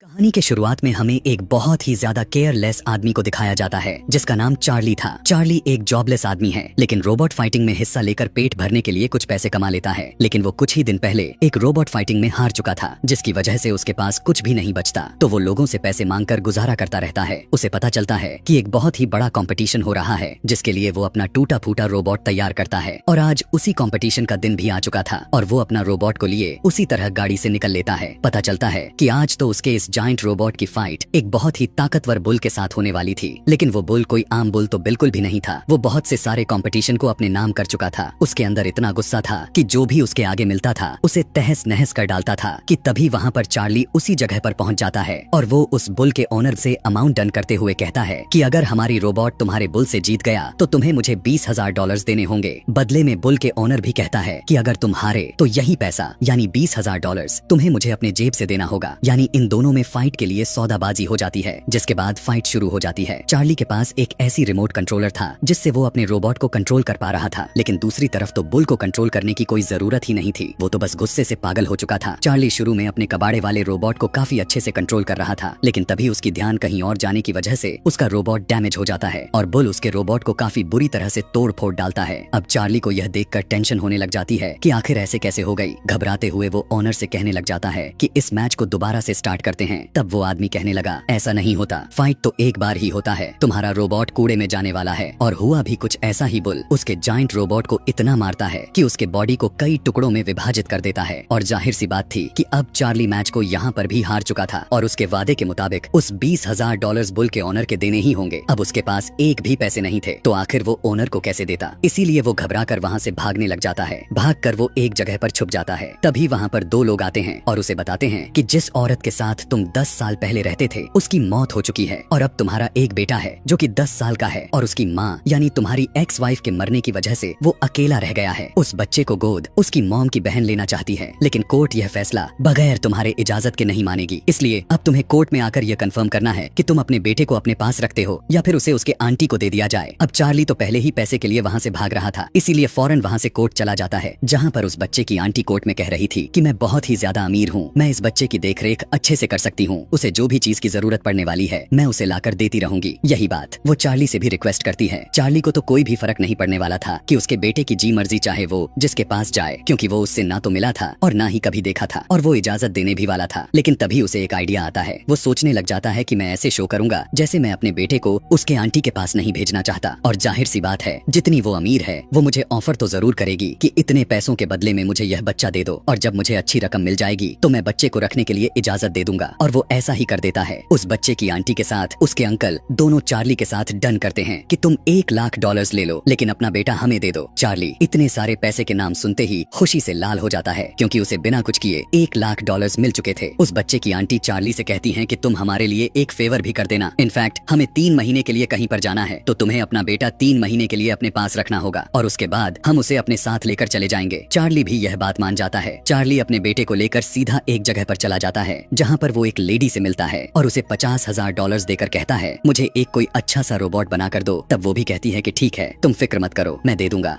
कहानी के शुरुआत में हमें एक बहुत ही ज्यादा केयरलेस आदमी को दिखाया जाता है जिसका नाम चार्ली था। चार्ली एक जॉबलेस आदमी है, लेकिन रोबोट फाइटिंग में हिस्सा लेकर पेट भरने के लिए कुछ पैसे कमा लेता है। लेकिन वो कुछ ही दिन पहले एक रोबोट फाइटिंग में हार चुका था, जिसकी वजह से उसके पास कुछ भी नहीं बचता। तो वो लोगों से पैसे मांगकर गुजारा करता रहता है। उसे पता चलता है कि एक बहुत ही बड़ा कंपटीशन हो रहा है, जिसके लिए वो अपना टूटा फूटा रोबोट तैयार करता है। और आज उसी कंपटीशन का दिन भी आ चुका था और वो अपना रोबोट को लिए उसी तरह गाड़ी से निकल लेता है। पता चलता है कि आज तो उसके इस जायंट रोबोट की फाइट एक बहुत ही ताकतवर बुल के साथ होने वाली थी। लेकिन वो बुल कोई आम बुल तो बिल्कुल भी नहीं था। वो बहुत से सारे कंपटीशन को अपने नाम कर चुका था। उसके अंदर इतना गुस्सा था कि जो भी उसके आगे मिलता था उसे तहस नहस कर डालता था। कि तभी वहाँ पर चार्ली उसी जगह पर पहुँच जाता है और वो उस बुल के ओनर से अमाउंट डन करते हुए कहता है कि अगर हमारी रोबोट तुम्हारे बुल से जीत गया तो तुम्हें मुझे $20,000 देने होंगे। बदले में बुल के ओनर भी कहता है कि अगर तुम हारे तो यही पैसा यानी $20,000 तुम्हें मुझे अपने जेब से देना होगा। यानी इन दोनों में फाइट के लिए सौदाबाजी हो जाती है, जिसके बाद फाइट शुरू हो जाती है। चार्ली के पास एक ऐसी रिमोट कंट्रोलर था जिससे वो अपने रोबोट को कंट्रोल कर पा रहा था, लेकिन दूसरी तरफ तो बुल को कंट्रोल करने की कोई जरूरत ही नहीं थी। वो तो बस गुस्से से पागल हो चुका था। चार्ली शुरू में अपने कबाड़े वाले रोबोट को काफी अच्छे से कंट्रोल कर रहा था, लेकिन तभी उसकी ध्यान कहीं और जाने की वजह से उसका रोबोट डैमेज हो जाता है और बुल उसके रोबोट को काफी बुरी तरह से तोड़ फोड़ डालता है। अब चार्ली को यह देखकर टेंशन होने लग जाती है कि आखिर ऐसे कैसे हो गई। घबराते हुए वो ओनर से कहने लग जाता है कि इस मैच को दोबारा से स्टार्ट करते हैं। तब वो आदमी कहने लगा, ऐसा नहीं होता, फाइट तो एक बार ही होता है। तुम्हारा रोबोट कूड़े में जाने वाला है। और हुआ भी कुछ ऐसा ही। बुल उसके जायंट रोबोट को इतना मारता है कि उसके बॉडी को कई टुकड़ों में विभाजित कर देता है। और जाहिर सी बात थी कि अब चार्ली मैच को यहाँ पर भी हार चुका था और उसके वादे के मुताबिक उस $20,000 बुल के ओनर के देने ही होंगे। अब उसके पास एक भी पैसे नहीं थे, तो आखिर वो ओनर को कैसे देता। इसीलिए वो घबरा कर वहाँ से भागने लग जाता है। भागकर वो एक जगह पर छुप जाता है। तभी वहाँ पर दो लोग आते हैं और उसे बताते हैं कि जिस औरत के साथ तुम 10 साल पहले रहते थे उसकी मौत हो चुकी है और अब तुम्हारा एक बेटा है जो कि 10 साल का है और उसकी माँ यानी तुम्हारी एक्स वाइफ के मरने की वजह से वो अकेला रह गया है। उस बच्चे को गोद उसकी मॉम की बहन लेना चाहती है, लेकिन कोर्ट यह फैसला बगैर तुम्हारे इजाजत के नहीं मानेगी। इसलिए अब तुम्हें कोर्ट में आकर यह कंफर्म करना है कि तुम अपने बेटे को अपने पास रखते हो या फिर उसे उसके आंटी को दे दिया जाए। अब चार्ली तो पहले ही पैसे के लिए वहाँ से भाग रहा था, इसीलिए फौरन वहाँ से कोर्ट चला जाता है, जहाँ पर उस बच्चे की आंटी कोर्ट में कह रही थी कि मैं बहुत ही ज्यादा अमीर हूँ, मैं इस बच्चे की देखरेख अच्छे से कर सकती हूँ, उसे जो भी चीज की जरूरत पड़ने वाली है मैं उसे लाकर देती रहूंगी। यही बात वो चार्ली से भी रिक्वेस्ट करती है। चार्ली को तो कोई भी फर्क नहीं पड़ने वाला था कि उसके बेटे की जी मर्जी चाहे वो जिसके पास जाए, क्योंकि वो उससे ना तो मिला था और ना ही कभी देखा था और वो इजाजत देने भी वाला था। लेकिन तभी उसे एक आइडिया आता है। वो सोचने लग जाता है कि मैं ऐसे शो करूंगा जैसे मैं अपने बेटे को उसके आंटी के पास नहीं भेजना चाहता। और जाहिर सी बात है, जितनी वो अमीर है वो मुझे ऑफर तो जरूर करेगी कि इतने पैसों के बदले में मुझे यह बच्चा दे दो, और जब मुझे अच्छी रकम मिल जाएगी तो मैं बच्चे को रखने के लिए इजाजत दे दूंगा। और वो ऐसा ही कर देता है। उस बच्चे की आंटी के साथ उसके अंकल दोनों चार्ली के साथ डन करते हैं कि तुम $1,00,000 ले लो, लेकिन अपना बेटा हमें दे दो। चार्ली इतने सारे पैसे के नाम सुनते ही खुशी से लाल हो जाता है, क्योंकि उसे बिना कुछ किए $1,00,000 मिल चुके थे। उस बच्चे की आंटी चार्ली से कहती हैं कि तुम हमारे लिए एक फेवर भी कर देना। इनफैक्ट हमें 3 महीने के लिए कहीं पर जाना है, तो तुम्हें अपना बेटा 3 महीने के लिए अपने पास रखना होगा और उसके बाद हम उसे अपने साथ लेकर चले जाएंगे। चार्ली भी यह बात मान जाता है। चार्ली अपने बेटे को लेकर सीधा एक जगह पर चला जाता है, जहाँ पर वो एक लेडी से मिलता है और उसे $50,000 देकर कहता है मुझे एक कोई अच्छा सा रोबोट बना कर दो। तब वो भी कहती है कि ठीक है, तुम फिक्र मत करो, मैं दे दूंगा।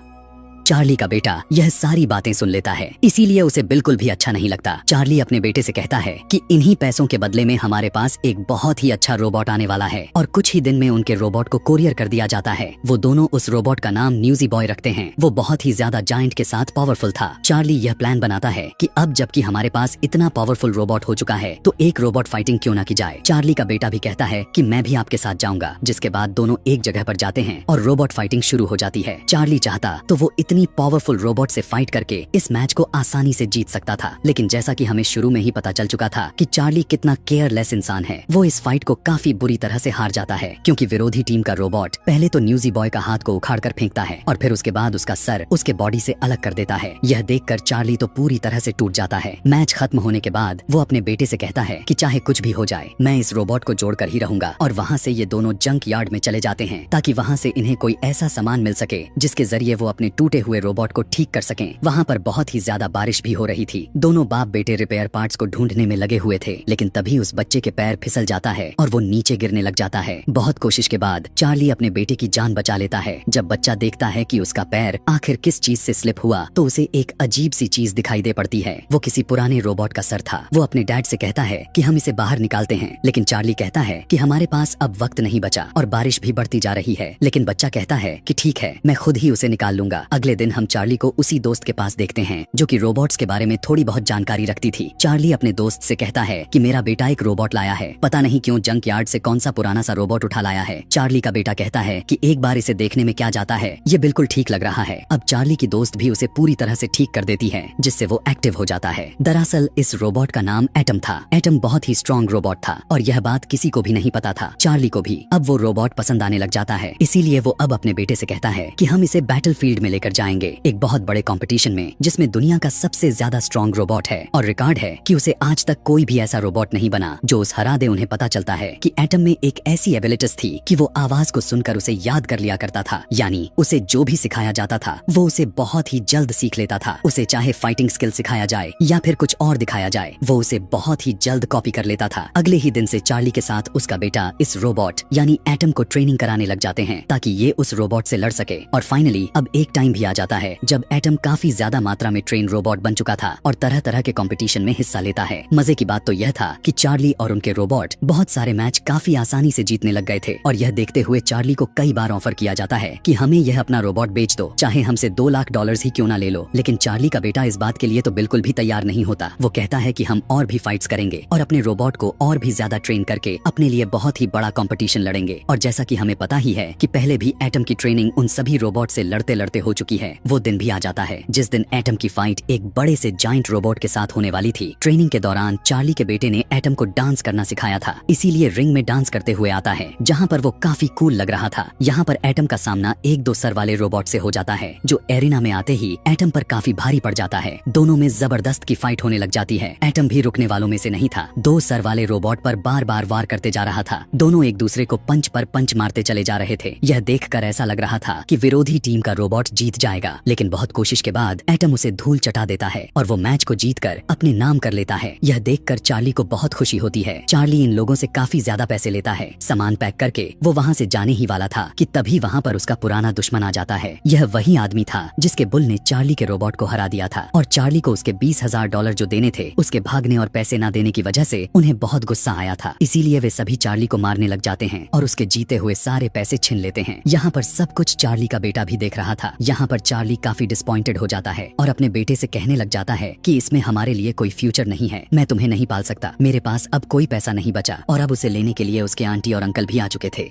चार्ली का बेटा यह सारी बातें सुन लेता है, इसीलिए उसे बिल्कुल भी अच्छा नहीं लगता। चार्ली अपने बेटे से कहता है कि इन्हीं पैसों के बदले में हमारे पास एक बहुत ही अच्छा रोबोट आने वाला है और कुछ ही दिन में उनके रोबोट को कोरियर कर दिया जाता है। वो दोनों उस रोबोट का नाम न्यूजी बॉय रखते हैं। वो बहुत ही ज्यादा जायंट के साथ पावरफुल था। चार्ली यह प्लान बनाता है कि अब जबकि हमारे पास इतना पावरफुल रोबोट हो चुका है तो एक रोबोट फाइटिंग क्यों ना की जाए। चार्ली का बेटा भी कहता है कि मैं भी आपके साथ जाऊंगा, जिसके बाद दोनों एक जगह पर जाते हैं और रोबोट फाइटिंग शुरू हो जाती है। चार्ली चाहता तो वो इतनी पावरफुल रोबोट से फाइट करके इस मैच को आसानी से जीत सकता था, लेकिन जैसा कि हमें शुरू में ही पता चल चुका था कि चार्ली कितना केयरलेस इंसान है, वो इस फाइट को काफी बुरी तरह से हार जाता है। क्योंकि विरोधी टीम का रोबोट पहले तो न्यूजी बॉय का हाथ को उखाड़ कर फेंकता है और फिर उसके बाद उसका सर उसके बॉडी से अलग कर देता है। यह देखकर चार्ली तो पूरी तरह से टूट जाता है। मैच खत्म होने के बाद वो अपने बेटे से कहता है कि चाहे कुछ भी हो जाए मैं इस रोबोट को जोड़कर ही रहूंगा। और वहाँ से ये दोनों जंक यार्ड में चले जाते हैं ताकि वहाँ से इन्हें कोई ऐसा सामान मिल सके जिसके जरिए वो अपने टूटे हुए रोबोट को ठीक कर सकें। वहाँ पर बहुत ही ज्यादा बारिश भी हो रही थी। दोनों बाप बेटे रिपेयर पार्ट्स को ढूंढने में लगे हुए थे, लेकिन तभी उस बच्चे के पैर फिसल जाता है और वो नीचे गिरने लग जाता है। बहुत कोशिश के बाद चार्ली अपने बेटे की जान बचा लेता है। जब बच्चा देखता है कि उसका पैर आखिर किस चीज से स्लिप हुआ, तो उसे एक अजीब सी चीज दिखाई दे पड़ती है। वो किसी पुराने रोबोट का सर था। वो अपने डैड से कहता है कि हम इसे बाहर निकालते हैं, लेकिन चार्ली कहता है कि हमारे पास अब वक्त नहीं बचा और बारिश भी बढ़ती जा रही है। लेकिन बच्चा कहता है कि ठीक है, मैं खुद ही उसे निकाल लूंगा। अगले दिन हम चार्ली को उसी दोस्त के पास देखते हैं जो कि रोबोट्स के बारे में थोड़ी बहुत जानकारी रखती थी। चार्ली अपने दोस्त से कहता है कि मेरा बेटा एक रोबोट लाया है, पता नहीं क्यों जंक यार्ड से कौन सा पुराना सा रोबोट उठा लाया है। चार्ली का बेटा कहता है कि एक बार इसे देखने में क्या जाता है, ये बिल्कुल ठीक लग रहा है। अब चार्ली की दोस्त भी उसे पूरी तरह से ठीक कर देती है, जिससे वो एक्टिव हो जाता है। दरअसल इस रोबोट का नाम एटम था। एटम बहुत ही स्ट्रॉन्ग रोबोट था और यह बात किसी को भी नहीं पता था, चार्ली को भी। अब वो रोबोट पसंद आने लग जाता है, इसीलिए वो अब अपने बेटे से कहता है कि हम इसे बैटलफील्ड में लेकर जाएंगे, एक बहुत बड़े कंपटीशन में, जिसमें दुनिया का सबसे ज्यादा स्ट्रॉन्ग रोबोट है। और रिकॉर्ड है कि उसे आज तक कोई भी ऐसा रोबोट नहीं बना जो उस हरा दे। उन्हें पता चलता है कि एटम में एक ऐसी एबिलिटीज थी कि वो आवाज को सुनकर उसे याद कर लिया करता था, यानी उसे जो भी सिखाया जाता था वो उसे बहुत ही जल्द सीख लेता था। उसे चाहे फाइटिंग स्किल सिखाया जाए या फिर कुछ और दिखाया जाए, वो उसे बहुत ही जल्द कॉपी कर लेता था। अगले ही दिन से चार्ली के साथ उसका बेटा इस रोबोट यानी एटम को ट्रेनिंग कराने लग जाते हैं ताकि ये उस रोबोट से लड़ सके। और फाइनली अब एक टाइम भी आ जाता है जब एटम काफी ज्यादा मात्रा में ट्रेन रोबोट बन चुका था और तरह तरह के कंपटीशन में हिस्सा लेता है। मजे की बात तो यह था कि चार्ली और उनके रोबोट बहुत सारे मैच काफी आसानी से जीतने लग गए थे। और यह देखते हुए चार्ली को कई बार ऑफर किया जाता है कि हमें यह अपना रोबोट बेच दो, चाहे हमसे $2 लाख ही क्यों ना ले लो। लेकिन चार्ली का बेटा इस बात के लिए तो बिल्कुल भी तैयार नहीं होता। वो कहता है कि हम और भी फाइट्स करेंगे और अपने रोबोट को और भी ज्यादा ट्रेन करके अपने लिए बहुत ही बड़ा कंपटीशन लड़ेंगे। और जैसा कि हमें पता ही है कि पहले भी एटम की ट्रेनिंग उन सभी रोबोट से लड़ते लड़ते हो चुकी है, वो दिन भी आ जाता है जिस दिन एटम की फाइट एक बड़े से जाइंट रोबोट के साथ होने वाली थी। ट्रेनिंग के दौरान चार्ली के बेटे ने एटम को डांस करना सिखाया था, इसीलिए रिंग में डांस करते हुए आता है, जहाँ पर वो काफी कूल लग रहा था। यहाँ पर एटम का सामना 1-2 सर वाले रोबोट से हो जाता है, जो एरिना में आते ही एटम पर काफी भारी पड़ जाता है। दोनों में जबरदस्त की फाइट होने लग जाती है। एटम भी रुकने वालों में से नहीं था, 2 सर वाले रोबोट पर बार बार वार करते जा रहा था। दोनों एक दूसरे को पंच पर पंच मारते चले जा रहे थे। यह देखकर ऐसा लग रहा था कि विरोधी टीम का रोबोट जीत जाएगा, लेकिन बहुत कोशिश के बाद एटम उसे धूल चटा देता है और वो मैच को जीतकर अपने नाम कर लेता है। यह देखकर चार्ली को बहुत खुशी होती है। चार्ली इन लोगों से काफी ज्यादा पैसे लेता है। सामान पैक करके वो वहाँ से जाने ही वाला था कि तभी वहाँ पर उसका पुराना दुश्मन आ जाता है। यह वही आदमी था जिसके बुल ने चार्ली के रोबोट को हरा दिया था और चार्ली को उसके $20,000 जो देने थे उसके भागने और पैसे न देने की वजह से उन्हें बहुत गुस्सा आया था। इसीलिए वे सभी चार्ली को मारने लग जाते हैं और उसके जीते हुए सारे पैसे छीन लेते हैं। यहाँ पर सब कुछ चार्ली का बेटा भी देख रहा था। यहाँ पर चार्ली काफी डिसपॉइंटेड हो जाता है और अपने बेटे से कहने लग जाता है कि इसमें हमारे लिए कोई फ्यूचर नहीं है, मैं तुम्हें नहीं पाल सकता, मेरे पास अब कोई पैसा नहीं बचा। और अब उसे लेने के लिए उसके आंटी और अंकल भी आ चुके थे।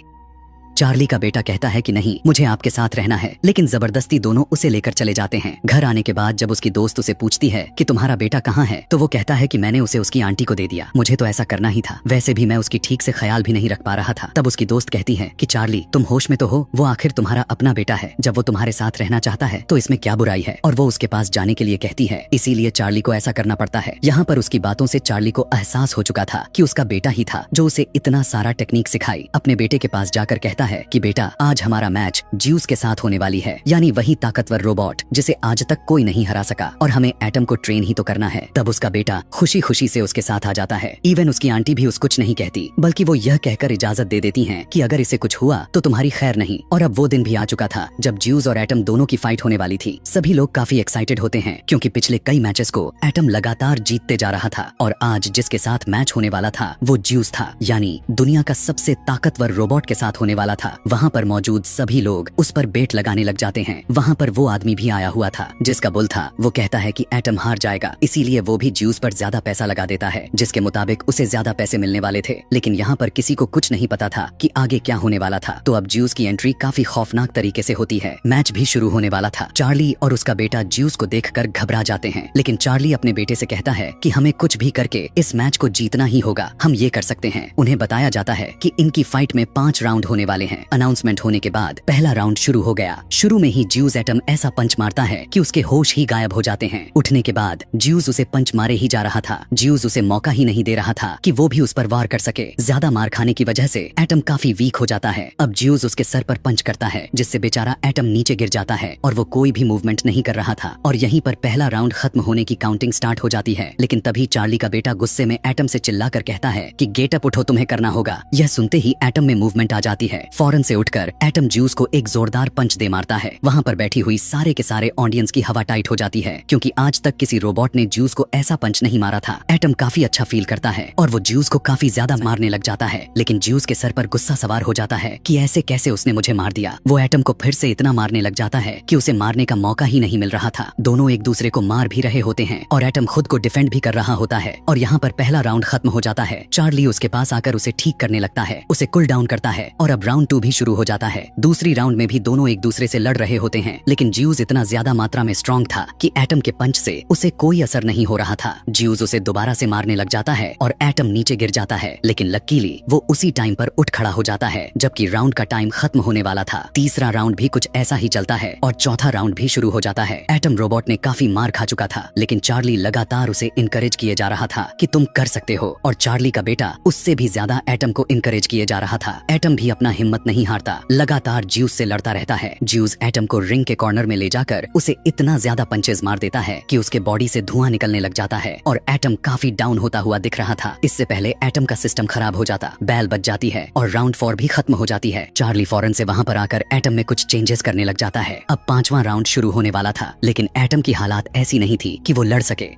चार्ली का बेटा कहता है कि नहीं, मुझे आपके साथ रहना है, लेकिन जबरदस्ती दोनों उसे लेकर चले जाते हैं। घर आने के बाद जब उसकी दोस्त उसे पूछती है कि तुम्हारा बेटा कहाँ है, तो वो कहता है कि मैंने उसे उसकी आंटी को दे दिया, मुझे तो ऐसा करना ही था, वैसे भी मैं उसकी ठीक से ख्याल भी नहीं रख पा रहा था। तब उसकी दोस्त कहती है कि चार्ली तुम होश में तो हो, वो आखिर तुम्हारा अपना बेटा है, जब वो तुम्हारे साथ रहना चाहता है तो इसमें क्या बुराई है। और वो उसके पास जाने के लिए कहती है, इसीलिए चार्ली को ऐसा करना पड़ता है। यहाँ पर उसकी बातों से चार्ली को एहसास हो चुका था कि उसका बेटा ही था जो उसे इतना सारा टेक्निक सिखाई। अपने बेटे के पास जाकर कहता है कि बेटा आज हमारा मैच ज्यूस के साथ होने वाली है, यानी वही ताकतवर रोबोट जिसे आज तक कोई नहीं हरा सका, और हमें एटम को ट्रेन ही तो करना है। तब उसका बेटा खुशी खुशी से उसके साथ आ जाता है। इवन उसकी आंटी भी उस कुछ नहीं कहती, बल्कि वो यह कहकर इजाजत दे देती हैं कि अगर इसे कुछ हुआ तो तुम्हारी खैर नहीं। और अब वो दिन भी आ चुका था जब ज्यूस और एटम दोनों की फाइट होने वाली थी। सभी लोग काफी एक्साइटेड होते हैं क्योंकि पिछले कई मैचेस को एटम लगातार जीतते जा रहा था और आज जिसके साथ मैच होने वाला था वो ज्यूस था, यानी दुनिया का सबसे ताकतवर रोबोट के साथ होने वाला था। वहाँ पर मौजूद सभी लोग उस पर बेट लगाने लग जाते हैं। वहाँ पर वो आदमी भी आया हुआ था जिसका बुल था। वो कहता है कि एटम हार जाएगा, इसीलिए वो भी ज्यूस पर ज्यादा पैसा लगा देता है, जिसके मुताबिक उसे ज्यादा पैसे मिलने वाले थे। लेकिन यहाँ पर किसी को कुछ नहीं पता था कि आगे क्या होने वाला था। तो अब ज्यूस की एंट्री काफी खौफनाक तरीके से होती है। मैच भी शुरू होने वाला था। चार्ली और उसका बेटा ज्यूस को देखकर घबरा जाते हैं, लेकिन चार्ली अपने बेटे से कहता है कि हमें कुछ भी करके इस मैच को जीतना ही होगा, हम ये कर सकते हैं। उन्हें बताया जाता है कि इनकी फाइट में 5 राउंड होने वाले हैं। अनाउंसमेंट होने के बाद पहला राउंड शुरू हो गया। शुरू में ही ज्यूस एटम ऐसा पंच मारता है कि उसके होश ही गायब हो जाते हैं। उठने के बाद ज्यूस उसे पंच मारे ही जा रहा था। ज्यूस उसे मौका ही नहीं दे रहा था कि वो भी उस पर वार कर सके। ज्यादा मार खाने की वजह से एटम काफी वीक हो जाता है। अब ज्यूस उसके सर पर पंच करता है, जिससे बेचारा एटम नीचे गिर जाता है और वो कोई भी मूवमेंट नहीं कर रहा था। और यहीं पर पहला राउंड खत्म होने की काउंटिंग स्टार्ट हो जाती है। लेकिन तभी चार्ली का बेटा गुस्से में एटम से चिल्लाकर कहता है कि गेट अप उठो, तुम्हें करना होगा। यह सुनते ही एटम में मूवमेंट आ जाती है। फौरन से उठकर एटम ज्यूस को एक जोरदार पंच दे मारता है। वहाँ पर बैठी हुई सारे के सारे ऑडियंस की हवा टाइट हो जाती है, क्योंकि आज तक किसी रोबोट ने ज्यूस को ऐसा पंच नहीं मारा था। एटम काफी अच्छा फील करता है और वो ज्यूस को काफी ज्यादा मारने लग जाता है। लेकिन ज्यूस के सर पर गुस्सा सवार हो जाता है कि ऐसे कैसे उसने मुझे मार दिया। वो एटम को फिर से इतना मारने लग जाता है कि उसे मारने का मौका ही नहीं मिल रहा था। दोनों एक दूसरे को मार भी रहे होते हैं और एटम खुद को डिफेंड भी कर रहा होता है। और यहाँ पर पहला राउंड खत्म हो जाता है। चार्ली उसके पास आकर उसे ठीक करने लगता है, उसे कूल डाउन करता है और अब राउंड 2 भी शुरू हो जाता है। दूसरी राउंड में भी दोनों एक दूसरे से लड़ रहे होते हैं, लेकिन ज्यूस इतना ज्यादा मात्रा में स्ट्रॉन्ग था कि एटम के पंच से उसे कोई असर नहीं हो रहा था। ज्यूस उसे दोबारा से मारने लग जाता है और एटम नीचे गिर जाता है। लेकिन लकीली वो उसी टाइम पर उठ खड़ा हो जाता है जबकि राउंड का टाइम खत्म होने वाला था। तीसरा राउंड भी कुछ ऐसा ही चलता है और चौथा राउंड भी शुरू हो जाता है। एटम रोबोट ने काफी मार खा चुका था, लेकिन चार्ली लगातार उसे इनकरेज किए जा रहा था कि तुम कर सकते हो। और चार्ली का बेटा उससे भी ज्यादा एटम को इनकरेज किए जा रहा था। एटम भी अपना हिम्मत नहीं हारता, लगातार ज्यूस से लड़ता रहता है। ज्यूस एटम को रिंग के कॉर्नर में ले जाकर उसे इतना ज्यादा पंचेस मार देता है कि उसके बॉडी से धुआं निकलने लग जाता है और एटम काफी डाउन होता हुआ दिख रहा था। इससे पहले एटम का सिस्टम खराब हो जाता, बैल बज जाती है और राउंड 4 भी खत्म हो जाती है। चार्ली फौरन से वहाँ पर आकर एटम में कुछ चेंजेस करने लग जाता है। अब 5वां राउंड शुरू होने वाला था, लेकिन एटम की हालात ऐसी नहीं थी कि वो लड़ सके।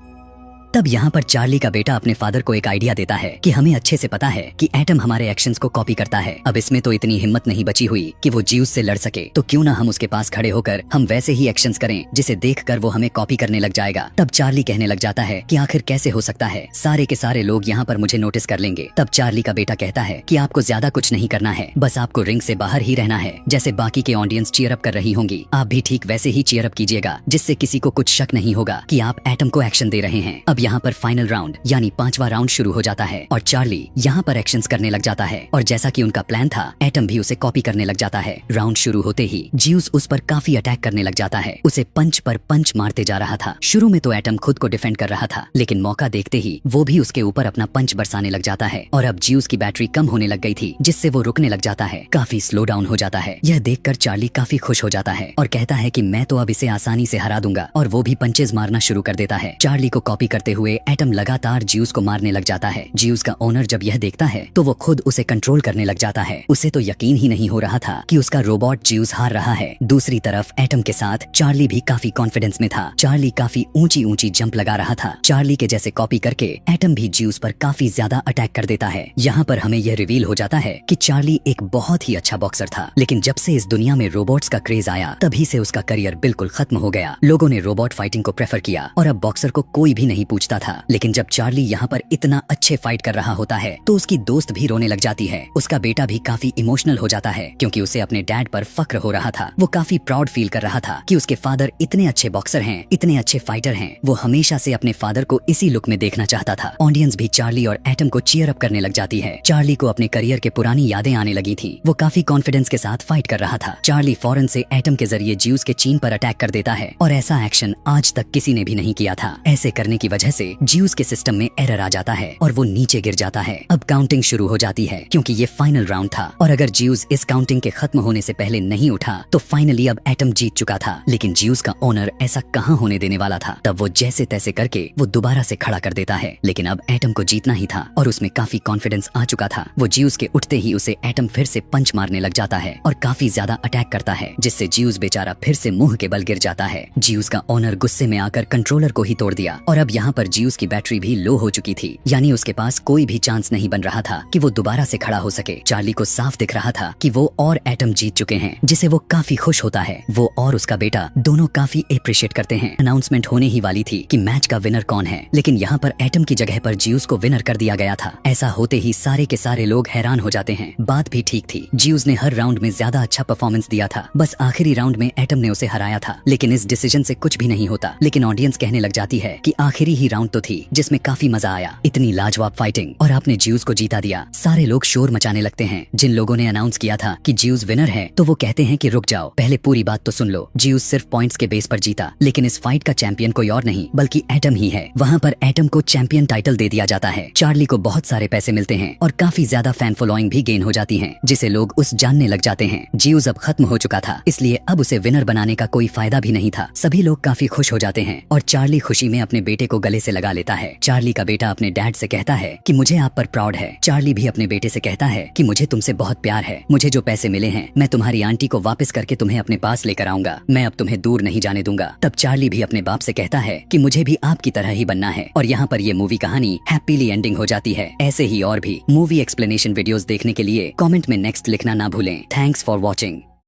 तब यहाँ पर चार्ली का बेटा अपने फादर को एक आइडिया देता है कि हमें अच्छे से पता है कि एटम हमारे एक्शंस को कॉपी करता है। अब इसमें तो इतनी हिम्मत नहीं बची हुई कि वो ज्यूस से लड़ सके, तो क्यों ना हम उसके पास खड़े होकर हम वैसे ही एक्शंस करें जिसे देखकर वो हमें कॉपी करने लग जाएगा। तब चार्ली कहने लग जाता है कि आखिर कैसे हो सकता है, सारे के सारे लोग यहाँ पर मुझे नोटिस कर लेंगे। तब चार्ली का बेटा कहता है कि आपको ज्यादा कुछ नहीं करना है, बस आपको रिंग से बाहर ही रहना है। जैसे बाकी के ऑडियंस चीयर अप कर रही होंगी, आप भी ठीक वैसे ही चीयर अप कीजिएगा, जिससे किसी को कुछ शक नहीं होगा कि आप एटम को एक्शन दे रहे हैं। अब यहाँ पर फाइनल राउंड यानी 5वां राउंड शुरू हो जाता है और चार्ली यहाँ पर एक्शंस करने लग जाता है और जैसा कि उनका प्लान था, एटम भी उसे कॉपी करने लग जाता है। राउंड शुरू होते ही ज्यूस उस पर काफी अटैक करने लग जाता है, उसे पंच पर पंच मारते जा रहा था। शुरू में तो एटम खुद को डिफेंड कर रहा था, लेकिन मौका देखते ही वो भी उसके ऊपर अपना पंच बरसाने लग जाता है और अब ज्यूस की बैटरी कम होने लग गई थी, जिससे वो रुकने लग जाता है, काफी स्लो डाउन हो जाता है। यह देखकर चार्ली काफी खुश हो जाता है और कहता है कि मैं तो अब इसे आसानी से हरा दूंगा, और वो भी पंचेज मारना शुरू कर देता है। चार्ली को कॉपी करते हुए एटम लगातार ज्यूस को मारने लग जाता है। ज्यूस का ओनर जब यह देखता है तो वो खुद उसे कंट्रोल करने लग जाता है। उसे तो यकीन ही नहीं हो रहा था कि उसका रोबोट ज्यूस हार रहा है। दूसरी तरफ एटम के साथ चार्ली भी काफी कॉन्फिडेंस में था। चार्ली काफी ऊंची ऊंची जंप लगा रहा था। चार्ली के जैसे कॉपी करके एटम भी ज्यूस पर काफी ज्यादा अटैक कर देता है। यहाँ पर हमें यह रिवील हो जाता है कि चार्ली एक बहुत ही अच्छा बॉक्सर था, लेकिन जब से इस दुनिया में रोबोट्स का क्रेज आया तभी से उसका करियर बिल्कुल खत्म हो गया। लोगों ने रोबोट फाइटिंग को प्रेफर किया और अब बॉक्सर को कोई भी नहीं पूछता था। लेकिन जब चार्ली यहाँ पर इतना अच्छे फाइट कर रहा होता है तो उसकी दोस्त भी रोने लग जाती है। उसका बेटा भी काफी इमोशनल हो जाता है, क्योंकि उसे अपने डैड पर फक्र हो रहा था। वो काफी प्राउड फील कर रहा था कि उसके फादर इतने अच्छे बॉक्सर हैं, इतने अच्छे फाइटर हैं। वो हमेशा से अपने फादर को इसी लुक में देखना चाहता था। ऑडियंस भी चार्ली और एटम को चीयर अप करने लग जाती है। चार्ली को अपने करियर के पुरानी यादें आने लगी थी। वो काफी कॉन्फिडेंस के साथ फाइट कर रहा था। चार्ली फौरन से एटम के जरिए ज्यूस के चीन पर अटैक कर देता है और ऐसा एक्शन आज तक किसी ने भी नहीं किया था। ऐसे करने की वजह से ज्यूस के सिस्टम में एरर आ जाता है और वो नीचे गिर जाता है। अब काउंटिंग शुरू हो जाती है, क्योंकि ये फाइनल राउंड था और अगर ज्यूस इस काउंटिंग के खत्म होने से पहले नहीं उठा तो फाइनली अब एटम जीत चुका था। लेकिन ज्यूस का ओनर ऐसा कहाँ होने देने वाला था। तब वो जैसे तैसे करके वो दोबारा से खड़ा कर देता है, लेकिन अब एटम को जीतना ही था और उसमें काफी कॉन्फिडेंस आ चुका था। वो ज्यूस के उठते ही उसे एटम फिर से पंच मारने लग जाता है और काफी ज्यादा अटैक करता है, जिससे ज्यूस बेचारा फिर से मुंह के बल गिर जाता है। ज्यूस का ओनर गुस्से में आकर कंट्रोलर को ही तोड़ दिया और अब यहाँ पर ज्यूस की बैटरी भी लो हो चुकी थी, यानी उसके पास कोई भी चांस नहीं बन रहा था कि वो दोबारा से खड़ा हो सके। चार्ली को साफ दिख रहा था कि वो और एटम जीत चुके हैं, जिसे वो काफी खुश होता है। वो और उसका बेटा दोनों काफी अप्रिशिएट करते हैं। अनाउंसमेंट होने ही वाली थी कि मैच का विनर कौन है, लेकिन यहाँ पर एटम की जगह पर ज्यूस को विनर कर दिया गया था। ऐसा होते ही सारे के सारे लोग हैरान हो जाते हैं। बात भी ठीक थी, ज्यूस ने हर राउंड में ज्यादा अच्छा परफॉर्मेंस दिया था, बस आखिरी राउंड में एटम ने उसे हराया था। लेकिन इस डिसीजन से कुछ भी नहीं होता। लेकिन ऑडियंस कहने लग जाती है कि आखिरी ही राउंड तो थी जिसमें काफी मजा आया, इतनी लाजवाब फाइटिंग, और आपने ज्यूस को जीता दिया। सारे लोग शोर मचाने लगते हैं। जिन लोगों ने अनाउंस किया था कि ज्यूस विनर है तो वो कहते हैं कि रुक जाओ, पहले पूरी बात तो सुन लो। ज्यूस सिर्फ पॉइंट्स के बेस पर जीता, लेकिन इस फाइट का चैंपियन कोई और नहीं बल्कि एटम ही है। वहाँ पर एटम को चैंपियन टाइटल दे दिया जाता है। चार्ली को बहुत सारे पैसे मिलते हैं और काफी ज्यादा फैन फॉलोइंग भी गेन हो जाती है, जिसे लोग उस जानने लग जाते हैं। ज्यूस अब खत्म हो चुका था, इसलिए अब उसे विनर बनाने का कोई फायदा भी नहीं था। सभी लोग काफी खुश हो जाते हैं और चार्ली खुशी में अपने बेटे को गले से लगा लेता है। चार्ली का बेटा अपने डैड से कहता है कि मुझे आप पर प्राउड है। चार्ली भी अपने बेटे से कहता है कि मुझे तुमसे बहुत प्यार है। मुझे जो पैसे मिले हैं मैं तुम्हारी आंटी को वापस करके तुम्हें अपने पास लेकर आऊंगा। मैं अब तुम्हें दूर नहीं जाने दूंगा। तब चार्ली भी अपने बाप से कहता है कि मुझे भी आपकी तरह ही बनना है। और यहाँ पर ये मूवी कहानी हैप्पीली एंडिंग हो जाती है। ऐसे ही और भी मूवी एक्सप्लेनेशन वीडियोस देखने के लिए कमेंट में नेक्स्ट लिखना ना भूलें। Thanks for watching.